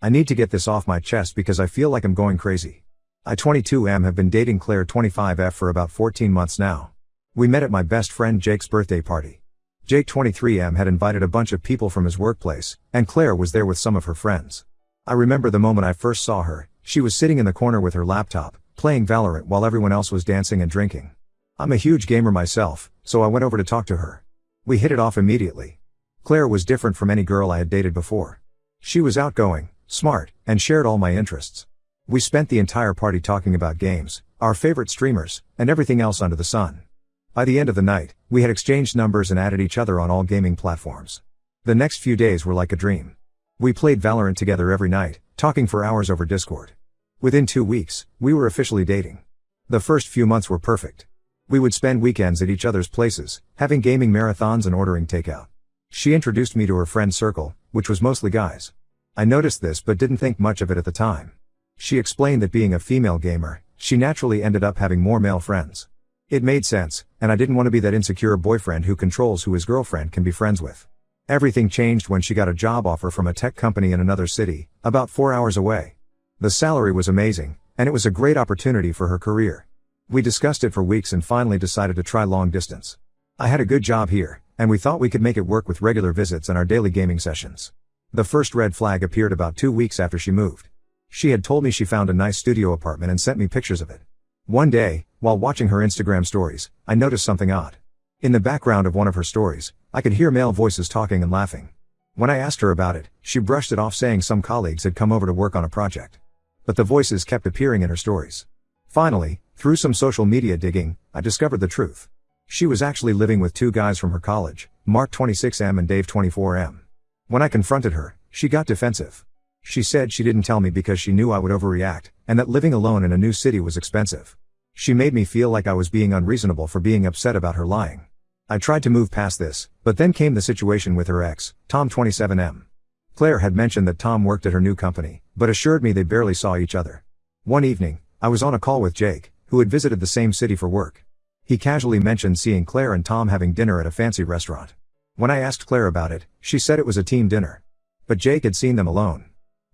I need to get this off my chest because I feel like I'm going crazy. I 22M have been dating Claire 25F for about 14 months now. We met at my best friend Jake's birthday party. Jake 23M had invited a bunch of people from his workplace, and Claire was there with some of her friends. I remember the moment I first saw her. She was sitting in the corner with her laptop, playing Valorant while everyone else was dancing and drinking. I'm a huge gamer myself, so I went over to talk to her. We hit it off immediately. Claire was different from any girl I had dated before. She was outgoing, smart, and shared all my interests. We spent the entire party talking about games, our favorite streamers, and everything else under the sun. By the end of the night, we had exchanged numbers and added each other on all gaming platforms. The next few days were like a dream. We played Valorant together every night, talking for hours over Discord. Within 2 weeks, we were officially dating. The first few months were perfect. We would spend weekends at each other's places, having gaming marathons and ordering takeout. She introduced me to her friend circle, which was mostly guys. I noticed this but didn't think much of it at the time. She explained that being a female gamer, she naturally ended up having more male friends. It made sense, and I didn't want to be that insecure boyfriend who controls who his girlfriend can be friends with. Everything changed when she got a job offer from a tech company in another city, about 4 hours away. The salary was amazing, and it was a great opportunity for her career. We discussed it for weeks and finally decided to try long distance. I had a good job here, and we thought we could make it work with regular visits and our daily gaming sessions. The first red flag appeared about 2 weeks after she moved. She had told me she found a nice studio apartment and sent me pictures of it. One day, while watching her Instagram stories, I noticed something odd. In the background of one of her stories, I could hear male voices talking and laughing. When I asked her about it, she brushed it off saying some colleagues had come over to work on a project. But the voices kept appearing in her stories. Finally, through some social media digging, I discovered the truth. She was actually living with 2 guys from her college, Mark 26M and Dave 24M. When I confronted her, she got defensive. She said she didn't tell me because she knew I would overreact, and that living alone in a new city was expensive. She made me feel like I was being unreasonable for being upset about her lying. I tried to move past this, but then came the situation with her ex, Tom 27M. Claire had mentioned that Tom worked at her new company, but assured me they barely saw each other. One evening, I was on a call with Jake, who had visited the same city for work. He casually mentioned seeing Claire and Tom having dinner at a fancy restaurant. When I asked Claire about it, she said it was a team dinner. But Jake had seen them alone.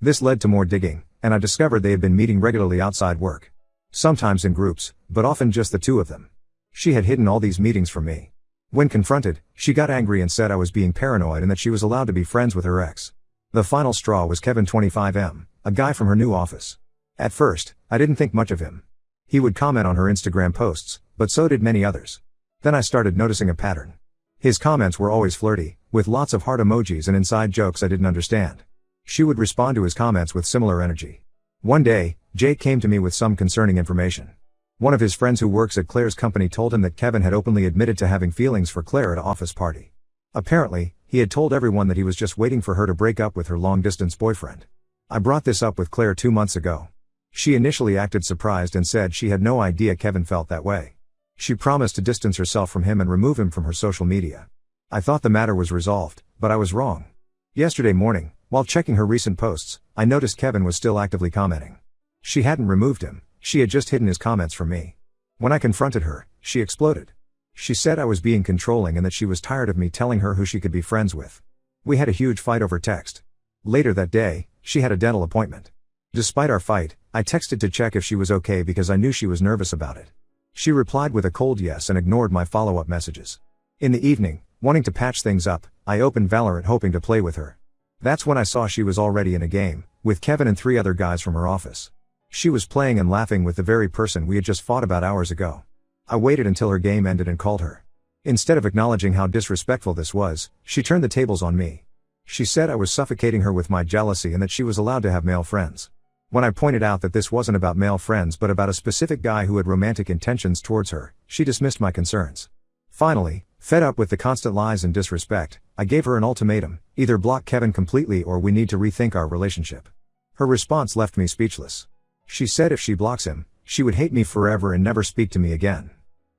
This led to more digging, and I discovered they had been meeting regularly outside work. Sometimes in groups, but often just the 2 of them. She had hidden all these meetings from me. When confronted, she got angry and said I was being paranoid and that she was allowed to be friends with her ex. The final straw was Kevin 25M, a guy from her new office. At first, I didn't think much of him. He would comment on her Instagram posts, but so did many others. Then I started noticing a pattern. His comments were always flirty, with lots of heart emojis and inside jokes I didn't understand. She would respond to his comments with similar energy. One day, Jake came to me with some concerning information. One of his friends who works at Claire's company told him that Kevin had openly admitted to having feelings for Claire at an office party. Apparently, he had told everyone that he was just waiting for her to break up with her long-distance boyfriend. I brought this up with Claire 2 months ago. She initially acted surprised and said she had no idea Kevin felt that way. She promised to distance herself from him and remove him from her social media. I thought the matter was resolved, but I was wrong. Yesterday morning, while checking her recent posts, I noticed Kevin was still actively commenting. She hadn't removed him, she had just hidden his comments from me. When I confronted her, she exploded. She said I was being controlling and that she was tired of me telling her who she could be friends with. We had a huge fight over text. Later that day, she had a dental appointment. Despite our fight, I texted to check if she was okay because I knew she was nervous about it. She replied with a cold yes and ignored my follow-up messages. In the evening, wanting to patch things up, I opened Valorant hoping to play with her. That's when I saw she was already in a game, with Kevin and 3 other guys from her office. She was playing and laughing with the very person we had just fought about hours ago. I waited until her game ended and called her. Instead of acknowledging how disrespectful this was, she turned the tables on me. She said I was suffocating her with my jealousy and that she was allowed to have male friends. When I pointed out that this wasn't about male friends but about a specific guy who had romantic intentions towards her, she dismissed my concerns. Finally, fed up with the constant lies and disrespect, I gave her an ultimatum: either block Kevin completely or we need to rethink our relationship. Her response left me speechless. She said if she blocks him, she would hate me forever and never speak to me again.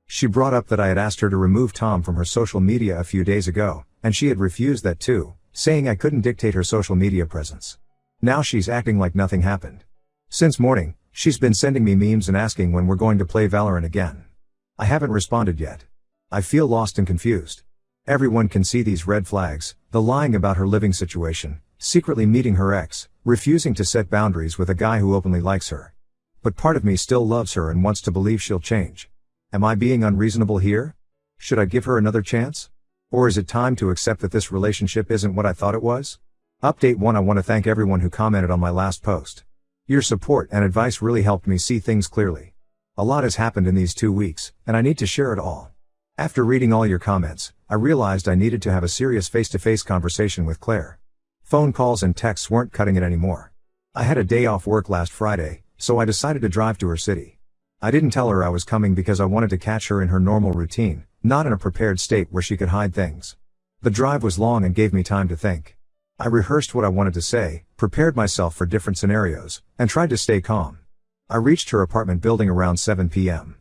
She brought up that I had asked her to remove Tom from her social media a few days ago, and she had refused that too, saying I couldn't dictate her social media presence. Now she's acting like nothing happened. Since morning, she's been sending me memes and asking when we're going to play Valorant again. I haven't responded yet. I feel lost and confused. Everyone can see these red flags: the lying about her living situation, secretly meeting her ex, refusing to set boundaries with a guy who openly likes her. But part of me still loves her and wants to believe she'll change. Am I being unreasonable here? Should I give her another chance? Or is it time to accept that this relationship isn't what I thought it was? Update 1. I want to thank everyone who commented on my last post. Your support and advice really helped me see things clearly. A lot has happened in these 2 weeks, and I need to share it all. After reading all your comments, I realized I needed to have a serious face-to-face conversation with Claire. Phone calls and texts weren't cutting it anymore. I had a day off work last Friday, so I decided to drive to her city. I didn't tell her I was coming because I wanted to catch her in her normal routine, not in a prepared state where she could hide things. The drive was long and gave me time to think. I rehearsed what I wanted to say, prepared myself for different scenarios, and tried to stay calm. I reached her apartment building around 7 p.m.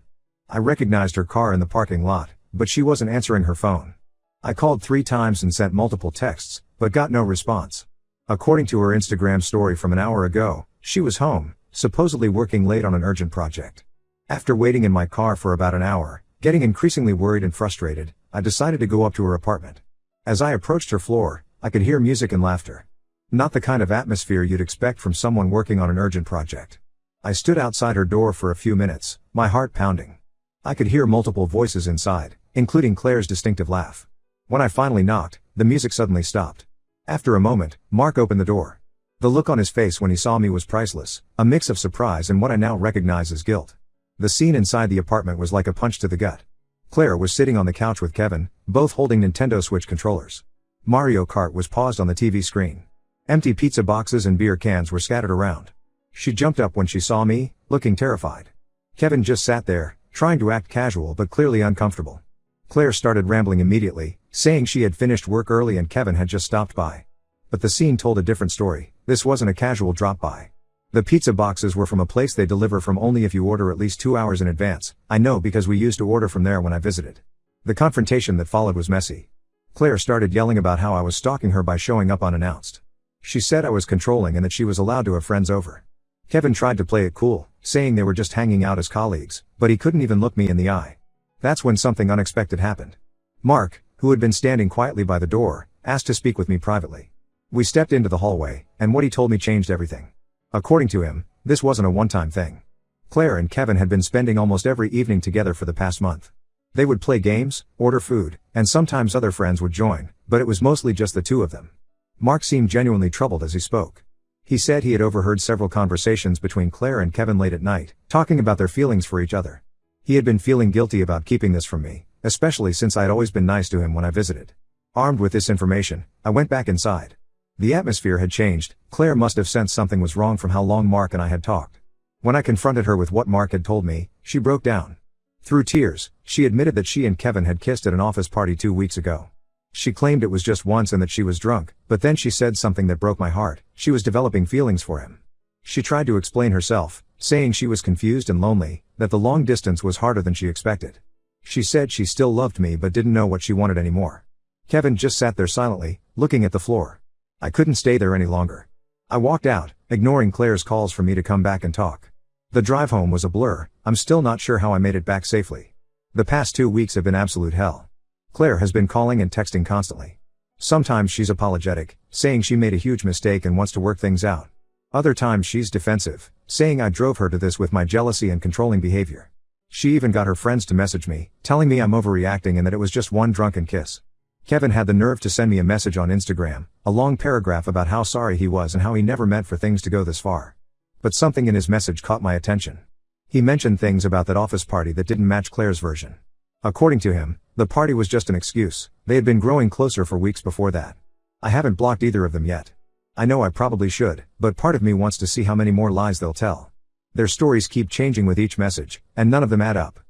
I recognized her car in the parking lot, but she wasn't answering her phone. I called 3 times and sent multiple texts, but got no response. According to her Instagram story from an hour ago, she was home, supposedly working late on an urgent project. After waiting in my car for about an hour, getting increasingly worried and frustrated, I decided to go up to her apartment. As I approached her floor, I could hear music and laughter. Not the kind of atmosphere you'd expect from someone working on an urgent project. I stood outside her door for a few minutes, my heart pounding. I could hear multiple voices inside, including Claire's distinctive laugh. When I finally knocked, the music suddenly stopped. After a moment, Mark opened the door. The look on his face when he saw me was priceless, a mix of surprise and what I now recognize as guilt. The scene inside the apartment was like a punch to the gut. Claire was sitting on the couch with Kevin, both holding Nintendo Switch controllers. Mario Kart was paused on the TV screen. Empty pizza boxes and beer cans were scattered around. She jumped up when she saw me, looking terrified. Kevin just sat there, trying to act casual but clearly uncomfortable. Claire started rambling immediately, saying she had finished work early and Kevin had just stopped by. But the scene told a different story. This wasn't a casual drop-by. The pizza boxes were from a place they deliver from only if you order at least 2 hours in advance. I know because we used to order from there when I visited. The confrontation that followed was messy. Claire started yelling about how I was stalking her by showing up unannounced. She said I was controlling and that she was allowed to have friends over. Kevin tried to play it cool, saying they were just hanging out as colleagues, but he couldn't even look me in the eye. That's when something unexpected happened. Mark, who had been standing quietly by the door, asked to speak with me privately. We stepped into the hallway, and what he told me changed everything. According to him, this wasn't a one-time thing. Claire and Kevin had been spending almost every evening together for the past month. They would play games, order food, and sometimes other friends would join, but it was mostly just the two of them. Mark seemed genuinely troubled as he spoke. He said he had overheard several conversations between Claire and Kevin late at night, talking about their feelings for each other. He had been feeling guilty about keeping this from me, especially since I had always been nice to him when I visited. Armed with this information, I went back inside. The atmosphere had changed. Claire must have sensed something was wrong from how long Mark and I had talked. When I confronted her with what Mark had told me, she broke down. Through tears, she admitted that she and Kevin had kissed at an office party 2 weeks ago. She claimed it was just once and that she was drunk, but then she said something that broke my heart. She was developing feelings for him. She tried to explain herself, saying she was confused and lonely, that the long distance was harder than she expected. She said she still loved me but didn't know what she wanted anymore. Kevin just sat there silently, looking at the floor. I couldn't stay there any longer. I walked out, ignoring Claire's calls for me to come back and talk. The drive home was a blur. I'm still not sure how I made it back safely. The past 2 weeks have been absolute hell. Claire has been calling and texting constantly. Sometimes she's apologetic, saying she made a huge mistake and wants to work things out. Other times she's defensive, saying I drove her to this with my jealousy and controlling behavior. She even got her friends to message me, telling me I'm overreacting and that it was just one drunken kiss. Kevin had the nerve to send me a message on Instagram, a long paragraph about how sorry he was and how he never meant for things to go this far. But something in his message caught my attention. He mentioned things about that office party that didn't match Claire's version. According to him, the party was just an excuse. They had been growing closer for weeks before that. I haven't blocked either of them yet. I know I probably should, but part of me wants to see how many more lies they'll tell. Their stories keep changing with each message, and none of them add up.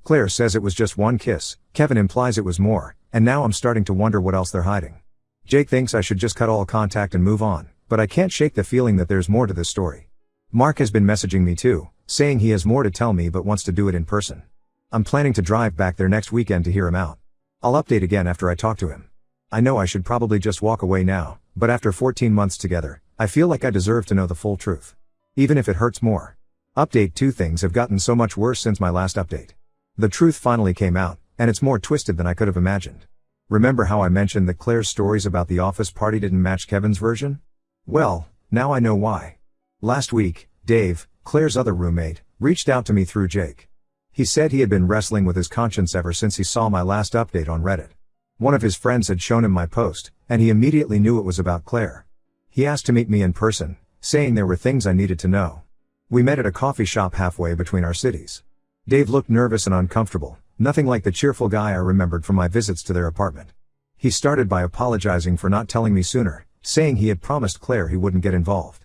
Claire says it was just one kiss, Kevin implies it was more, and now I'm starting to wonder what else they're hiding. Jake thinks I should just cut all contact and move on, but I can't shake the feeling that there's more to this story. Mark has been messaging me too, saying he has more to tell me but wants to do it in person. I'm planning to drive back there next weekend to hear him out. I'll update again after I talk to him. I know I should probably just walk away now, but after 14 months together, I feel like I deserve to know the full truth. Even if it hurts more. Update 2. Things have gotten so much worse since my last update. The truth finally came out, and it's more twisted than I could have imagined. Remember how I mentioned that Claire's stories about the office party didn't match Kevin's version? Well, Now I know why. Last week, Dave, Claire's other roommate, reached out to me through Jake. He said he had been wrestling with his conscience ever since he saw my last update on Reddit. One of his friends had shown him my post, and he immediately knew it was about Claire. He asked to meet me in person, saying there were things I needed to know. We met at a coffee shop halfway between our cities. Dave looked nervous and uncomfortable, nothing like the cheerful guy I remembered from my visits to their apartment. He started by apologizing for not telling me sooner, saying he had promised Claire he wouldn't get involved.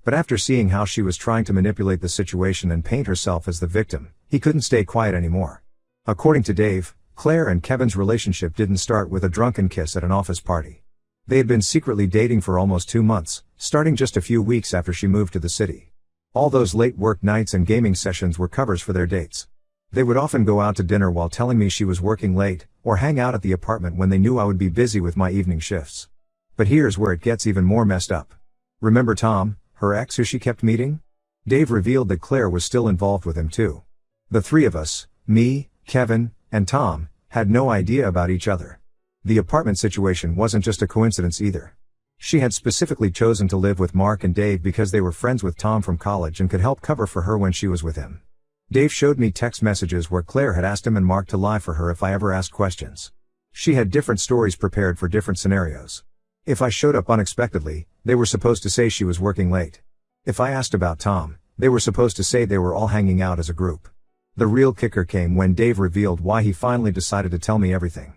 But after seeing how she was trying to manipulate the situation and paint herself as the victim, he couldn't stay quiet anymore. According to Dave, Claire and Kevin's relationship didn't start with a drunken kiss at an office party. They had been secretly dating for almost 2 months, starting just a few weeks after she moved to the city. All those late work nights and gaming sessions were covers for their dates. They would often go out to dinner while telling me she was working late, or hang out at the apartment when they knew I would be busy with my evening shifts. But here's where it gets even more messed up. Remember Tom, her ex who she kept meeting? Dave revealed that Claire was still involved with him too. The three of us, me, Kevin, and Tom, had no idea about each other. The apartment situation wasn't just a coincidence either. She had specifically chosen to live with Mark and Dave because they were friends with Tom from college and could help cover for her when she was with him. Dave showed me text messages where Claire had asked him and Mark to lie for her if I ever asked questions. She had different stories prepared for different scenarios. If I showed up unexpectedly, they were supposed to say she was working late. If I asked about Tom, they were supposed to say they were all hanging out as a group. The real kicker came when Dave revealed why he finally decided to tell me everything.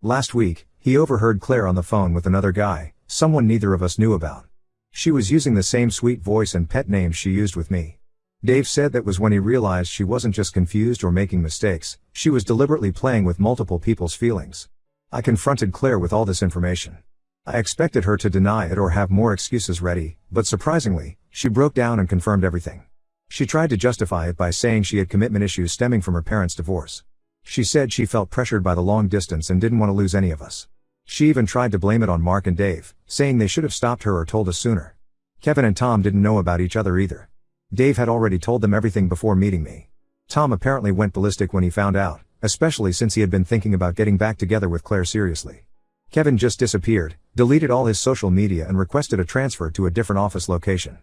Last week, he overheard Claire on the phone with another guy, someone neither of us knew about. She was using the same sweet voice and pet names she used with me. Dave said that was when he realized she wasn't just confused or making mistakes, she was deliberately playing with multiple people's feelings. I confronted Claire with all this information. I expected her to deny it or have more excuses ready, but surprisingly, she broke down and confirmed everything. She tried to justify it by saying she had commitment issues stemming from her parents' divorce. She said she felt pressured by the long distance and didn't want to lose any of us. She even tried to blame it on Mark and Dave, saying they should have stopped her or told us sooner. Kevin and Tom didn't know about each other either. Dave had already told them everything before meeting me. Tom apparently went ballistic when he found out, especially since he had been thinking about getting back together with Claire seriously. Kevin just disappeared, deleted all his social media and requested a transfer to a different office location.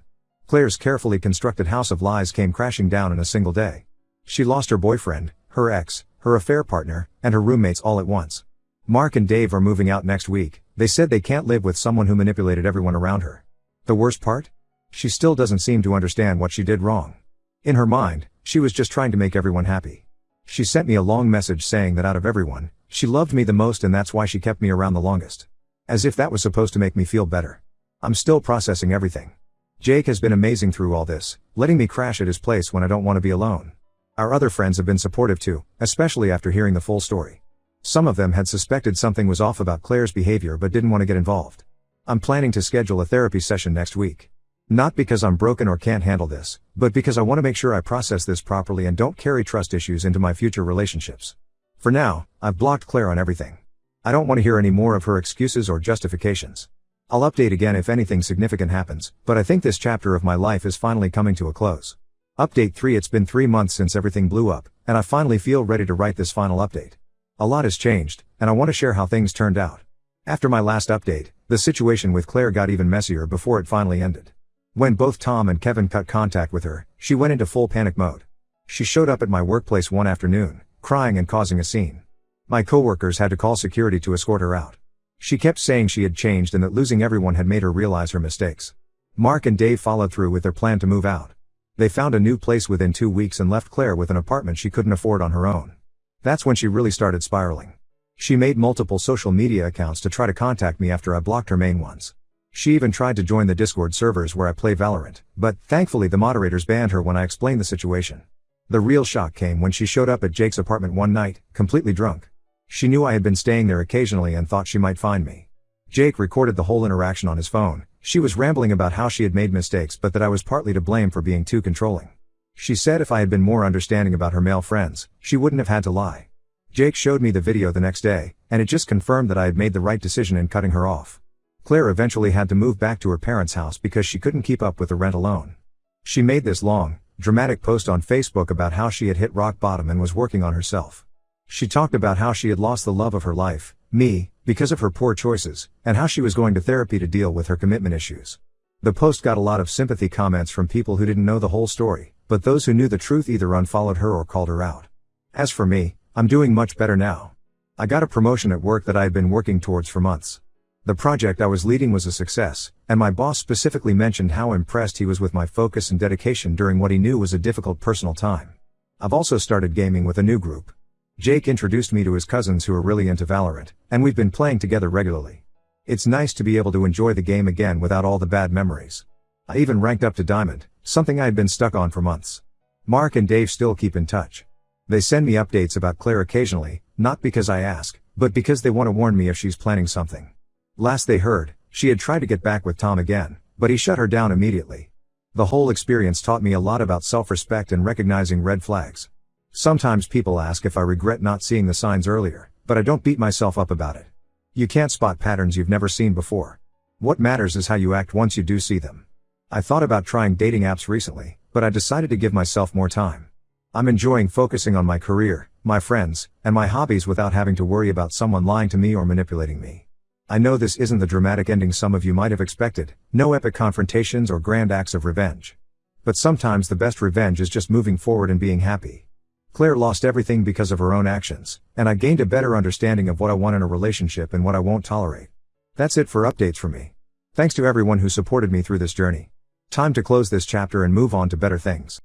Claire's carefully constructed house of lies came crashing down in a single day. She lost her boyfriend, her ex, her affair partner, and her roommates all at once. Mark and Dave are moving out next week. They said they can't live with someone who manipulated everyone around her. The worst part? She still doesn't seem to understand what she did wrong. In her mind, she was just trying to make everyone happy. She sent me a long message saying that out of everyone, she loved me the most and that's why she kept me around the longest. As if that was supposed to make me feel better. I'm still processing everything. Jake has been amazing through all this, letting me crash at his place when I don't want to be alone. Our other friends have been supportive too, especially after hearing the full story. Some of them had suspected something was off about Claire's behavior but didn't want to get involved. I'm planning to schedule a therapy session next week. Not because I'm broken or can't handle this, but because I want to make sure I process this properly and don't carry trust issues into my future relationships. For now, I've blocked Claire on everything. I don't want to hear any more of her excuses or justifications. I'll update again if anything significant happens, but I think this chapter of my life is finally coming to a close. Update 3. It's been 3 months since everything blew up, and I finally feel ready to write this final update. A lot has changed, and I want to share how things turned out. After my last update, the situation with Claire got even messier before it finally ended. When both Tom and Kevin cut contact with her, she went into full panic mode. She showed up at my workplace one afternoon, crying and causing a scene. My coworkers had to call security to escort her out. She kept saying she had changed and that losing everyone had made her realize her mistakes. Mark and Dave followed through with their plan to move out. They found a new place within 2 weeks and left Claire with an apartment she couldn't afford on her own. That's when she really started spiraling. She made multiple social media accounts to try to contact me after I blocked her main ones. She even tried to join the Discord servers where I play Valorant, but thankfully the moderators banned her when I explained the situation. The real shock came when she showed up at Jake's apartment one night, completely drunk. She knew I had been staying there occasionally and thought she might find me. Jake recorded the whole interaction on his phone. She was rambling about how she had made mistakes but that I was partly to blame for being too controlling. She said if I had been more understanding about her male friends, she wouldn't have had to lie. Jake showed me the video the next day, and it just confirmed that I had made the right decision in cutting her off. Claire eventually had to move back to her parents' house because she couldn't keep up with the rent alone. She made this long, dramatic post on Facebook about how she had hit rock bottom and was working on herself. She talked about how she had lost the love of her life, me, because of her poor choices, and how she was going to therapy to deal with her commitment issues. The post got a lot of sympathy comments from people who didn't know the whole story, but those who knew the truth either unfollowed her or called her out. As for me, I'm doing much better now. I got a promotion at work that I had been working towards for months. The project I was leading was a success, and my boss specifically mentioned how impressed he was with my focus and dedication during what he knew was a difficult personal time. I've also started gaming with a new group. Jake introduced me to his cousins who are really into Valorant, and we've been playing together regularly. It's nice to be able to enjoy the game again without all the bad memories. I even ranked up to Diamond, something I had been stuck on for months. Mark and Dave still keep in touch. They send me updates about Claire occasionally, not because I ask, but because they want to warn me if she's planning something. Last they heard, she had tried to get back with Tom again, but he shut her down immediately. The whole experience taught me a lot about self-respect and recognizing red flags. Sometimes people ask if I regret not seeing the signs earlier, but I don't beat myself up about it. You can't spot patterns you've never seen before. What matters is how you act once you do see them. I thought about trying dating apps recently, but I decided to give myself more time. I'm enjoying focusing on my career, my friends, and my hobbies without having to worry about someone lying to me or manipulating me. I know this isn't the dramatic ending some of you might have expected, no epic confrontations or grand acts of revenge. But sometimes the best revenge is just moving forward and being happy. Claire lost everything because of her own actions, and I gained a better understanding of what I want in a relationship and what I won't tolerate. That's it for updates from me. Thanks to everyone who supported me through this journey. Time to close this chapter and move on to better things.